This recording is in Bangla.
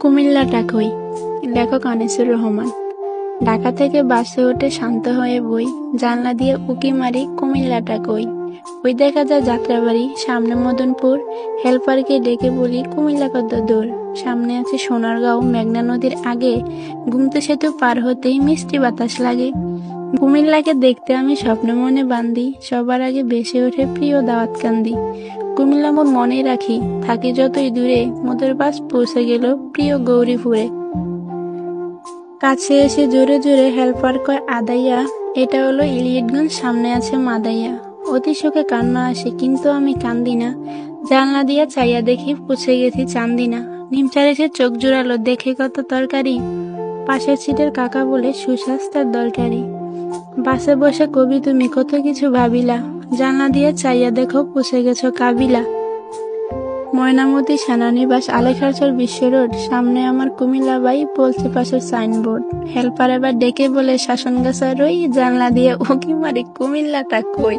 কুমিল্লাটা কই? লেখক আনিসুর রহমান। ঢাকা থেকে বাসে উঠে শান্ত হয়ে বই, জানলা দিয়ে উঁকি মারি কুমিল্লাটা কই। ওই দেখা যায় যাত্রাবাড়ি, সামনে মদনপুর। হেল্পারকে ডেকে বলি কুমিল্লা কত দূর। সামনে আছে সোনারগাঁও, মেঘনা নদীর আগে। গুমতি সেতু পার হতেই মিষ্টি বাতাস লাগে। কুমিল্লাকে দেখতে আমি স্বপ্ন মনে বান্ধি, সবার আগে ভেসে ওঠে প্রিয় দাওয়াত কান্দি। কুমিল্লা মোর মনে রাখি, থাকি যতই দূরে, মোদের বাস পৌঁছে গেল প্রিয় গৌরীপুরে। কাছে এসে জোরে জোরে হেল্পার কয় আদাইয়া, এটা হলো ইলিয়টগঞ্জ, সামনে আছে মাদাইয়া। অতি শোকে কান্না আসে কিন্তু আমি কান্দি না, জানলা দিয়া চাইয়া দেখি পৌঁছে গেছি চান্দিনা। নিমচার এসে চোখ জোড়ালো, দেখে কত তরকারি, পাশের সিটের কাকা বলে সুস্বাস্থ্যের দরকারি। বাসে বসে কবি তুমি কত কিছু ভাবিলা, জানলা দিয়ে চাইয়া দেখো পৌঁছে গেছো কাবিলা। ময়নামতি সেনানিবাস, আলেখারচর বিশ্ব রোড, সামনে আমার কুমিল্লা বাই, বলছে পাশের সাইনবোর্ড। হেল্পার এবার ডেকে বলে শাসনগাছা রই, জানলা দিয়ে উঁকি মারি কুমিল্লাটা কই।